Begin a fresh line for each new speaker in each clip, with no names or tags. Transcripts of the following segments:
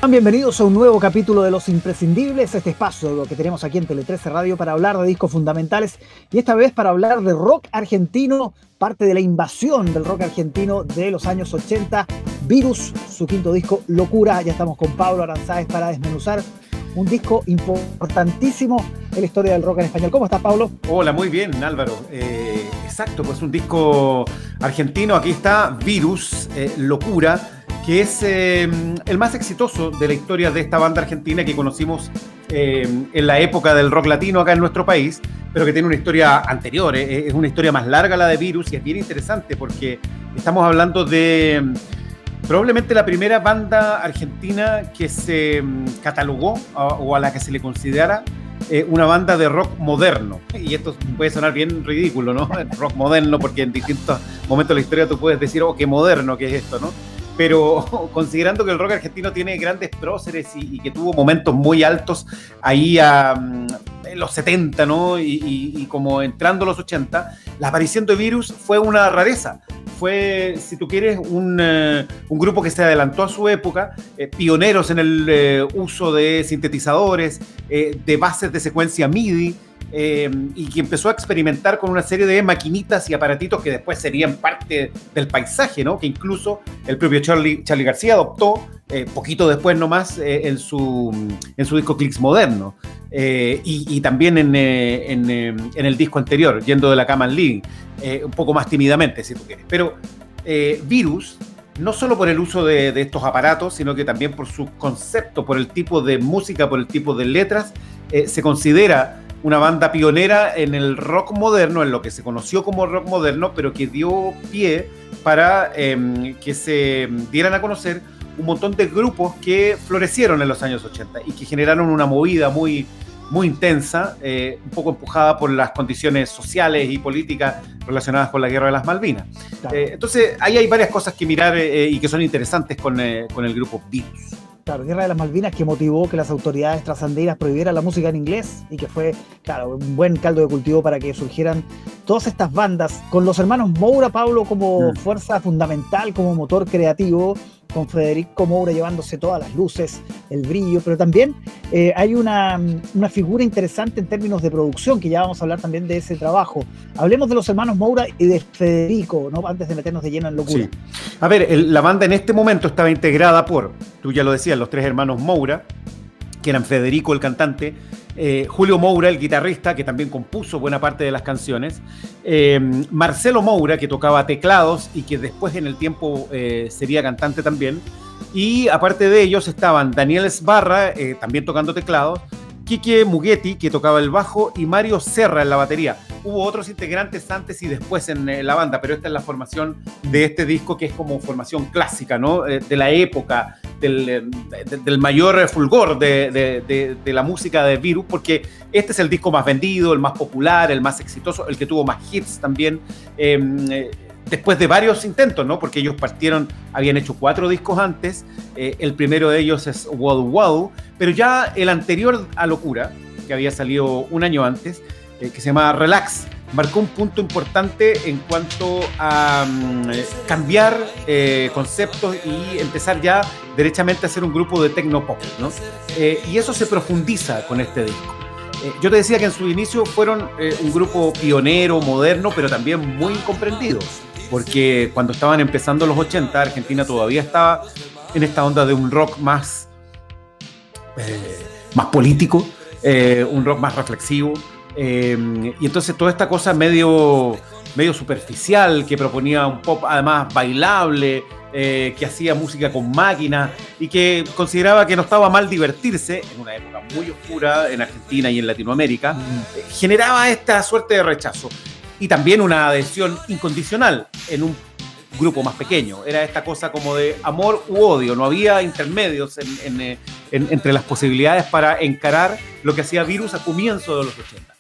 Bienvenidos a un nuevo capítulo de Los Imprescindibles, este espacio que tenemos aquí en Tele 13 Radio para hablar de discos fundamentales y esta vez para hablar de rock argentino, parte de la invasión del rock argentino de los años 80, Virus, su quinto disco, Locura. Ya estamos con Pablo Aranzáez para desmenuzar un disco importantísimo en la historia del rock en español. ¿Cómo estás, Pablo?
Hola, muy bien, Álvaro. Exacto, pues un disco argentino. Aquí está Virus, Locura, que es el más exitoso de la historia de esta banda argentina que conocimos en la época del rock latino acá en nuestro país, pero que tiene una historia anterior. Es una historia más larga la de Virus y es bien interesante porque estamos hablando de probablemente la primera banda argentina que se catalogó o a la que se le considera una banda de rock moderno. Y esto puede sonar bien ridículo, ¿no? Rock moderno, porque en distintos momentos de la historia tú puedes decir, oh, qué moderno que es esto, ¿no? Pero considerando que el rock argentino tiene grandes próceres y que tuvo momentos muy altos ahí en los 70, ¿no? Y como entrando a los 80, la aparición de Virus fue una rareza. Fue, si tú quieres, un grupo que se adelantó a su época, pioneros en el uso de sintetizadores, de bases de secuencia MIDI, y que empezó a experimentar con una serie de maquinitas y aparatitos que después serían parte del paisaje, ¿no? Que incluso el propio Charly García adoptó poquito después nomás en su disco Clicks Moderno, y también en el disco anterior, Yendo de la Cama al Living, un poco más tímidamente, si tú quieres. Pero Virus, no solo por el uso de estos aparatos, sino que también por su concepto, por el tipo de música, por el tipo de letras, se considera una banda pionera en el rock moderno, en lo que se conoció como rock moderno, pero que dio pie para que se dieran a conocer un montón de grupos que florecieron en los años 80 y que generaron una movida muy, muy intensa, un poco empujada por las condiciones sociales y políticas relacionadas con la Guerra de las Malvinas. Claro. Entonces, ahí hay varias cosas que mirar y que son interesantes con el grupo Virus.
Claro, Guerra de las Malvinas, que motivó que las autoridades trasandinas prohibieran la música en inglés y que fue, claro, un buen caldo de cultivo para que surgieran todas estas bandas, con los hermanos Moura, Pablo, como fuerza fundamental, como motor creativo, con Federico Moura llevándose todas las luces, el brillo, pero también hay una figura interesante en términos de producción, que ya vamos a hablar también de ese trabajo. Hablemos de los hermanos Moura y de Federico, ¿no? Antes de meternos de lleno en Locura.
Sí. A ver, la banda en este momento estaba integrada por, tú ya lo decías, los tres hermanos Moura, que eran Federico, el cantante, Julio Moura, el guitarrista, que también compuso buena parte de las canciones, Marcelo Moura, que tocaba teclados y que después en el tiempo sería cantante también, y aparte de ellos estaban Daniel Sbarra, también tocando teclados, Quique Mughetti, que tocaba el bajo, y Mario Serra en la batería. Hubo otros integrantes antes y después en la banda, pero esta es la formación de este disco, que es como formación clásica, ¿no? De la época, del mayor fulgor de la música de Virus, porque este es el disco más vendido, el más popular, el más exitoso, el que tuvo más hits también, después de varios intentos, ¿no? Porque ellos habían hecho 4 discos antes, el primero de ellos es Wadu Wadu, pero ya el anterior a Locura, que había salido un año antes, que se llama Relax, marcó un punto importante en cuanto a cambiar conceptos y empezar ya derechamente a hacer un grupo de tecnopop, ¿no? Y eso se profundiza con este disco. Yo te decía que en su inicio fueron un grupo pionero, moderno, pero también muy incomprendido, porque cuando estaban empezando los 80, Argentina todavía estaba en esta onda de un rock más político, un rock más reflexivo, y entonces toda esta cosa medio superficial, que proponía un pop además bailable, que hacía música con máquinas y que consideraba que no estaba mal divertirse en una época muy oscura en Argentina y en Latinoamérica, generaba esta suerte de rechazo y también una adhesión incondicional en un grupo más pequeño. Era esta cosa como de amor u odio, no había intermedios entre las posibilidades para encarar lo que hacía Virus a comienzos de los 80.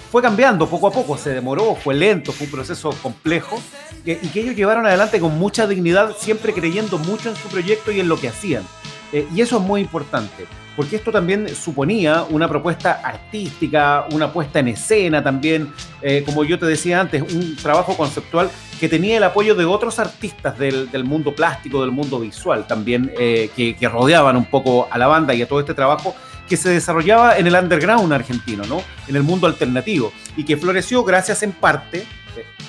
Fue cambiando poco a poco, se demoró, fue lento, fue un proceso complejo, y que ellos llevaron adelante con mucha dignidad, siempre creyendo mucho en su proyecto y en lo que hacían. Y eso es muy importante. porque esto también suponía una propuesta artística, una puesta en escena también, como yo te decía antes, un trabajo conceptual que tenía el apoyo de otros artistas del mundo plástico, del mundo visual también, que rodeaban un poco a la banda y a todo este trabajo que se desarrollaba en el underground argentino, ¿no? En el mundo alternativo, y que floreció gracias en parte,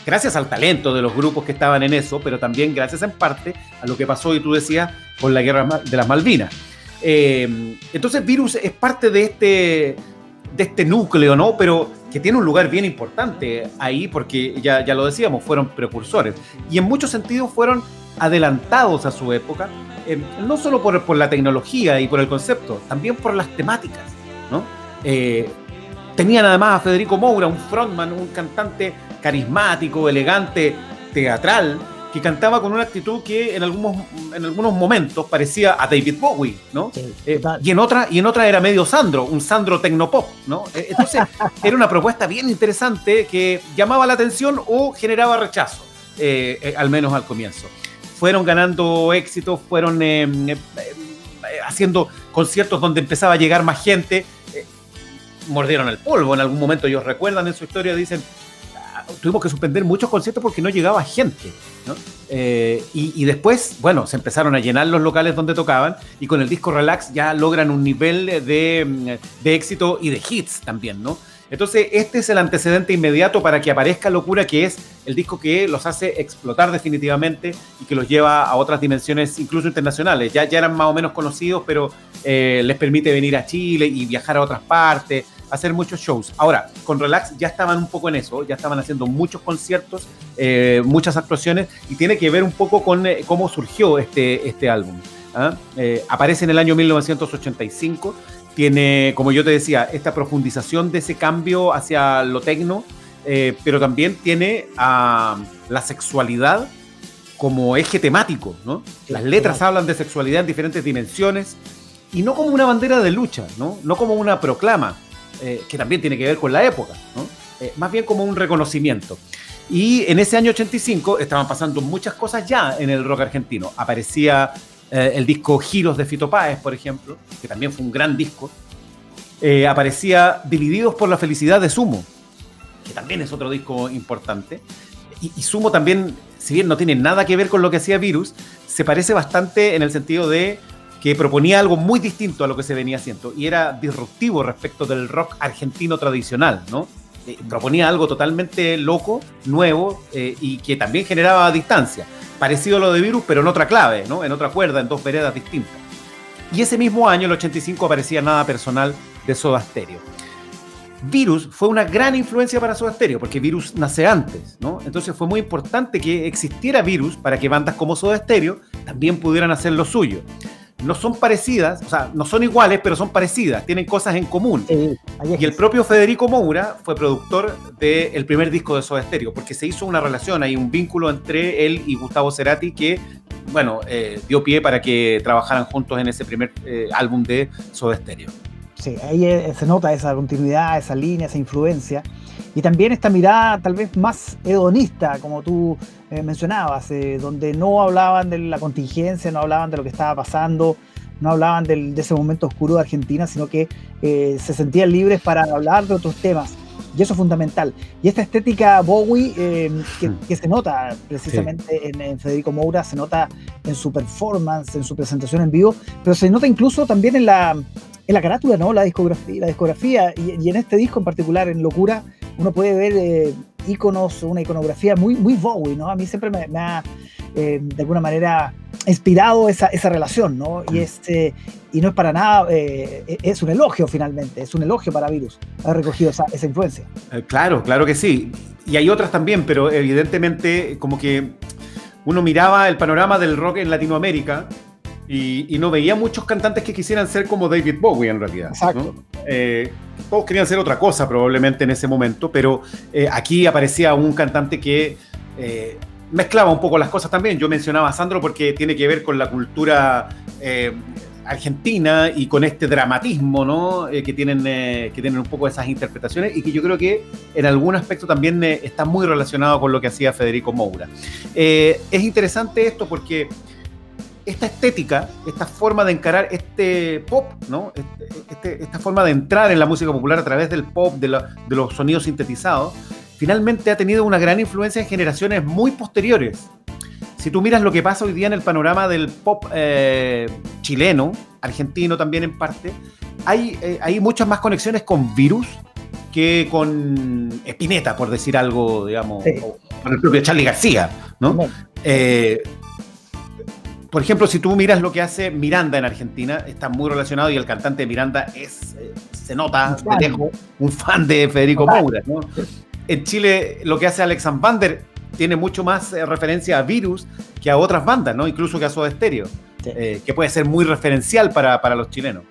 gracias al talento de los grupos que estaban en eso, pero también gracias en parte a lo que pasó, y tú decías, con la guerra de las Malvinas. Entonces Virus es parte de este núcleo, ¿no? Pero que tiene un lugar bien importante ahí, porque ya lo decíamos, fueron precursores, y en muchos sentidos fueron adelantados a su época, no solo por la tecnología y por el concepto, también por las temáticas, ¿no? Tenían además a Federico Moura, un frontman, un cantante carismático, elegante, teatral, que cantaba con una actitud que en algunos momentos parecía a David Bowie, ¿no? Sí, y en otra era medio Sandro, un Sandro tecnopop, ¿no? Entonces era una propuesta bien interesante que llamaba la atención o generaba rechazo, al menos al comienzo. Fueron ganando éxitos, fueron haciendo conciertos donde empezaba a llegar más gente, mordieron el polvo en algún momento, ellos recuerdan en su historia, dicen, tuvimos que suspender muchos conciertos porque no llegaba gente, ¿no? Y después, bueno, se empezaron a llenar los locales donde tocaban, y con el disco Relax ya logran un nivel de éxito y de hits también, ¿no? Entonces este es el antecedente inmediato para que aparezca Locura, que es el disco que los hace explotar definitivamente y que los lleva a otras dimensiones, incluso internacionales. Ya eran más o menos conocidos, pero les permite venir a Chile y viajar a otras partes, hacer muchos shows. Ahora, con Relax ya estaban un poco en eso, ya estaban haciendo muchos conciertos, muchas actuaciones, y tiene que ver un poco con cómo surgió este álbum. Aparece en el año 1985, tiene, como yo te decía, esta profundización de ese cambio hacia lo tecno, pero también tiene la sexualidad como eje temático, ¿no? Las letras hablan de sexualidad en diferentes dimensiones, y no como una bandera de lucha, no como una proclama, que también tiene que ver con la época, ¿no? Más bien como un reconocimiento. Y en ese año 85 estaban pasando muchas cosas ya en el rock argentino. Aparecía el disco Giros de Fito Páez, por ejemplo, que también fue un gran disco. Aparecía Divididos por la Felicidad de Sumo, que también es otro disco importante. Y Sumo también, si bien no tiene nada que ver con lo que hacía Virus, se parece bastante en el sentido de que proponía algo muy distinto a lo que se venía haciendo, y era disruptivo respecto del rock argentino tradicional, ¿no? Proponía algo totalmente loco, nuevo, y que también generaba distancia. Parecido a lo de Virus, pero en otra clave, ¿no? En otra cuerda, en dos veredas distintas. Y ese mismo año, el 85, aparecía Nada Personal de Soda Stereo. Virus fue una gran influencia para Soda Stereo, porque Virus nace antes, ¿no? Entonces fue muy importante que existiera Virus para que bandas como Soda Stereo también pudieran hacer lo suyo. No son parecidas, o sea, no son iguales, pero son parecidas, tienen cosas en común. Y el propio Federico Moura fue productor del primer disco de Soda Stereo, porque se hizo una relación, hay un vínculo entre él y Gustavo Cerati que, bueno, dio pie para que trabajaran juntos en ese primer álbum de Soda Stereo.
Sí, ahí se nota esa continuidad, esa línea, esa influencia. Y también esta mirada tal vez más hedonista, como tú mencionabas, donde no hablaban de la contingencia, no hablaban de lo que estaba pasando, no hablaban de ese momento oscuro de Argentina, sino que se sentían libres para hablar de otros temas. Y eso es fundamental. Y esta estética Bowie que se nota precisamente en Federico Moura, se nota en su performance, en su presentación en vivo, pero se nota incluso también en la carátula, ¿no? La discografía y en este disco en particular, en Locura, uno puede ver íconos, una iconografía muy, muy Bowie, ¿no? A mí siempre me ha, de alguna manera, inspirado esa relación, ¿no? Y no es para nada, es un elogio finalmente, es un elogio para Virus haber recogido esa influencia.
Claro que sí. Y hay otras también, pero evidentemente como que uno miraba el panorama del rock en Latinoamérica y no veía muchos cantantes que quisieran ser como David Bowie en realidad.
Exacto.
¿No? Todos querían ser otra cosa probablemente en ese momento, pero aquí aparecía un cantante que mezclaba un poco las cosas también. Yo mencionaba a Sandro porque tiene que ver con la cultura argentina y con este dramatismo, ¿no? que tienen un poco esas interpretaciones, y que yo creo que en algún aspecto también está muy relacionado con lo que hacía Federico Moura. Es interesante esto porque esta estética, esta forma de encarar este pop, ¿no? Esta forma de entrar en la música popular a través del pop, de los sonidos sintetizados, finalmente ha tenido una gran influencia en generaciones muy posteriores. Si tú miras lo que pasa hoy día en el panorama del pop chileno, argentino también en parte, hay muchas más conexiones con Virus que con Spinetta, por decir algo, digamos, sí, o con el propio Charly García, ¿no? Bueno. Por ejemplo, si tú miras lo que hace Miranda en Argentina, está muy relacionado, y el cantante de Miranda se nota de lejos, un fan de Federico Moura, ¿no? En Chile, lo que hace Alexander Vander tiene mucho más referencia a Virus que a otras bandas, ¿no? Incluso que a Soda Stereo, sí, que puede ser muy referencial para los chilenos.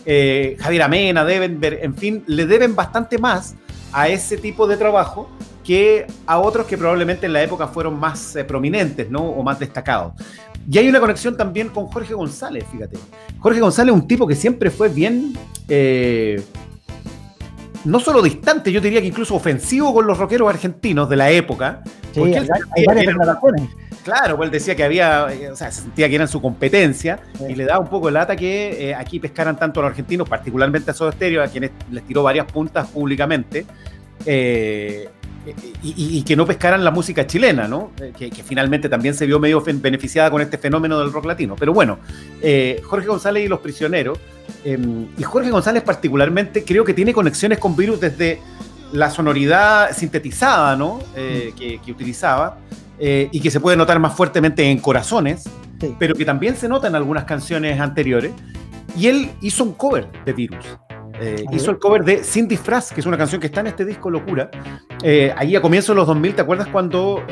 Javier Amena, Devenberg, en fin, le deben bastante más a ese tipo de trabajo que a otros que probablemente en la época fueron más prominentes, ¿no? O más destacados. Y hay una conexión también con Jorge González, fíjate. Jorge González es un tipo que siempre fue bien, no solo distante, yo diría que incluso ofensivo con los rockeros argentinos de la época.
Sí, hay varias declaraciones.
Claro, pues él decía que había, o sea, se sentía que eran su competencia, sí, y le daba un poco de lata que aquí pescaran tanto a los argentinos, particularmente a Soda Stereo, a quienes les tiró varias puntas públicamente, y que no pescaran la música chilena, ¿no? Que finalmente también se vio medio beneficiada con este fenómeno del rock latino. Pero bueno, Jorge González y Los Prisioneros, y Jorge González particularmente creo que tiene conexiones con Virus desde la sonoridad sintetizada, ¿no? Que utilizaba, y que se puede notar más fuertemente en Corazones, sí, pero que también se nota en algunas canciones anteriores. Y él hizo un cover de Virus. Hizo el cover de Sin Disfraz, que es una canción que está en este disco Locura. Ahí a comienzos de los 2000, ¿te acuerdas cuando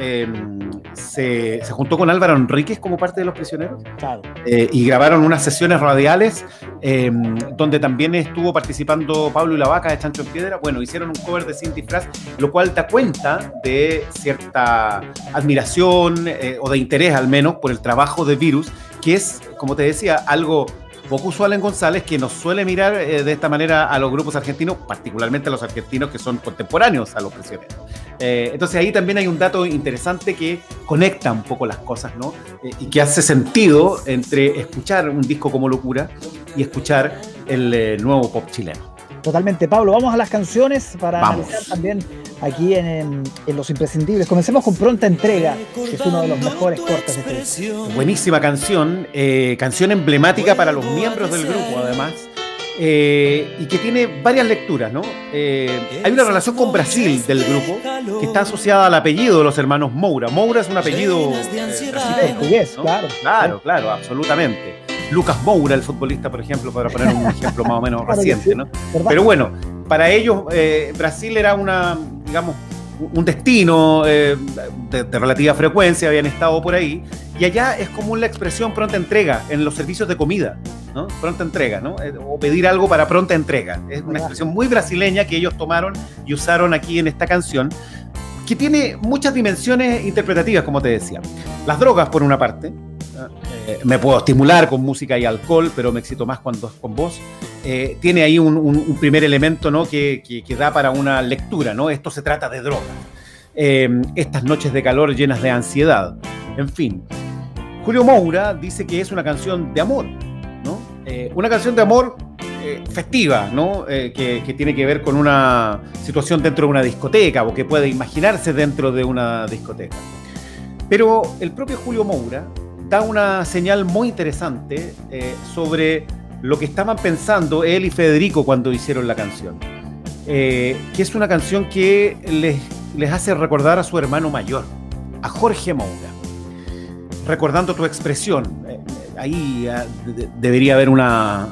se juntó con Álvaro Enríquez como parte de Los Prisioneros? Claro. Y grabaron unas sesiones radiales donde también estuvo participando Pablo y la Vaca de Chancho en Piedra. Bueno, hicieron un cover de Sin Disfraz, lo cual da cuenta de cierta admiración o de interés al menos por el trabajo de Virus, que es, como te decía, algo poco usual en González, que nos suele mirar de esta manera a los grupos argentinos, particularmente a los argentinos que son contemporáneos a Los Prisioneros. Entonces ahí también hay un dato interesante que conecta un poco las cosas, ¿no? Y que hace sentido entre escuchar un disco como Locura y escuchar el nuevo pop chileno.
Totalmente, Pablo. Vamos a las canciones para analizar también aquí en Los Imprescindibles. Comencemos con Pronta Entrega, que es uno de los mejores cortes de este disco.
Buenísima canción, canción emblemática para los miembros del grupo, además, y que tiene varias lecturas, ¿no? Hay una relación con Brasil del grupo que está asociada al apellido de los hermanos Moura. Moura es un apellido
portugués, ¿no?
Claro, absolutamente. Lucas Moura, el futbolista, por ejemplo, para poner un ejemplo más o menos reciente, ¿no? Pero bueno, para ellos Brasil era un destino de relativa frecuencia, habían estado por ahí, y allá es común la expresión pronta entrega en los servicios de comida, ¿no? Pronta entrega, ¿no? O pedir algo para pronta entrega. Es una expresión muy brasileña que ellos tomaron y usaron aquí en esta canción, que tiene muchas dimensiones interpretativas, como te decía. Las drogas, por una parte. Me puedo estimular con música y alcohol, pero me excito más cuando es con voz. Tiene ahí un primer elemento, ¿no? que da para una lectura, ¿no? Esto se trata de drogas. Estas noches de calor llenas de ansiedad. En fin. Julio Moura dice que es una canción de amor, ¿no? Una canción de amor festiva, ¿no? Que tiene que ver con una situación dentro de una discoteca, o que puede imaginarse dentro de una discoteca. Pero el propio Julio Moura da una señal muy interesante sobre lo que estaban pensando él y Federico cuando hicieron la canción. Que es una canción que les hace recordar a su hermano mayor, a Jorge Moura. Recordando tu expresión, ahí debería haber una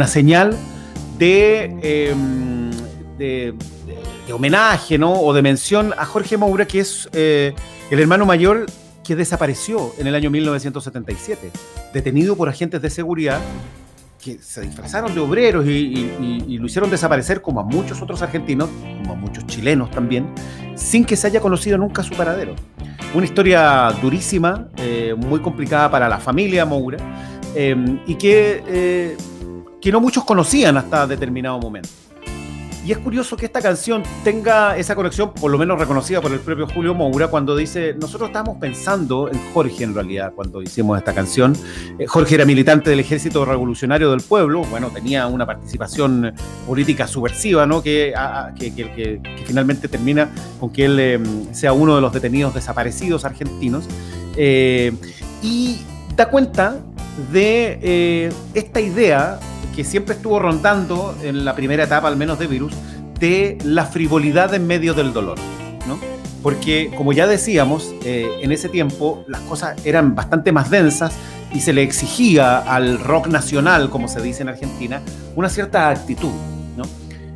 señal de homenaje, ¿no? O de mención a Jorge Moura, que es el hermano mayor que desapareció en el año 1977, detenido por agentes de seguridad que se disfrazaron de obreros y lo hicieron desaparecer, como a muchos otros argentinos, como a muchos chilenos también, sin que se haya conocido nunca su paradero. Una historia durísima, muy complicada para la familia Moura, y que no muchos conocían hasta determinado momento. Y es curioso que esta canción tenga esa conexión, por lo menos reconocida por el propio Julio Moura, cuando dice, nosotros estábamos pensando en Jorge en realidad, cuando hicimos esta canción. Jorge era militante del Ejército Revolucionario del Pueblo, bueno, tenía una participación política subversiva, ¿no? Que finalmente termina con que él sea uno de los detenidos desaparecidos argentinos. Y da cuenta de esta idea que siempre estuvo rondando en la primera etapa, al menos de Virus, de la frivolidad en medio del dolor, ¿no? Porque, como ya decíamos, en ese tiempo las cosas eran bastante más densas y se le exigía al rock nacional, como se dice en Argentina, una cierta actitud, ¿no?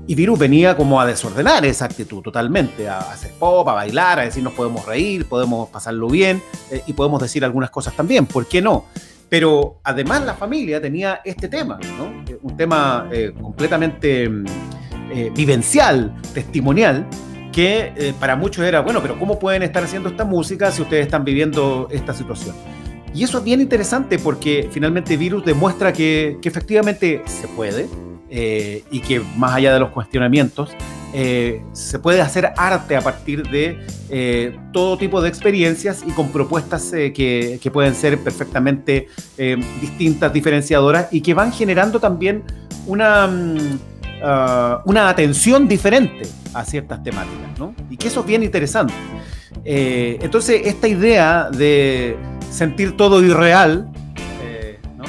Y Virus venía como a desordenar esa actitud totalmente, a hacer pop, a bailar, a decir nos podemos reír, podemos pasarlo bien y podemos decir algunas cosas también, ¿por qué no? Pero además la familia tenía este tema, ¿no? Un tema completamente vivencial, testimonial, que para muchos era, bueno, pero ¿cómo pueden estar haciendo esta música si ustedes están viviendo esta situación? Y eso es bien interesante porque finalmente Virus demuestra que efectivamente se puede y que más allá de los cuestionamientos, se puede hacer arte a partir de todo tipo de experiencias y con propuestas que pueden ser perfectamente distintas, diferenciadoras y que van generando también una atención diferente a ciertas temáticas, ¿no? Y que eso es bien interesante. Entonces, esta idea de sentir todo irreal, ¿no?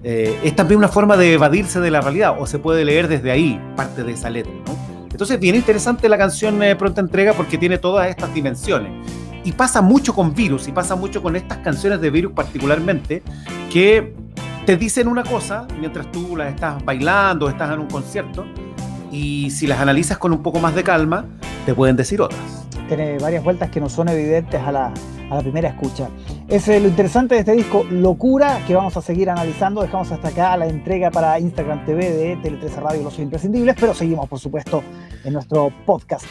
Es también una forma de evadirse de la realidad, o se puede leer desde ahí, parte de esa letra, ¿no? Entonces, bien interesante la canción Pronta Entrega porque tiene todas estas dimensiones. Y pasa mucho con Virus, y pasa mucho con estas canciones de Virus particularmente, que te dicen una cosa mientras tú las estás bailando, estás en un concierto, y si las analizas con un poco más de calma, te pueden decir otras.
Tiene varias vueltas que no son evidentes a la primera escucha. Es lo interesante de este disco, Locura, que vamos a seguir analizando. Dejamos hasta acá la entrega para Instagram TV de Tele 13 Radio, Los Imprescindibles, pero seguimos, por supuesto, en nuestro podcast.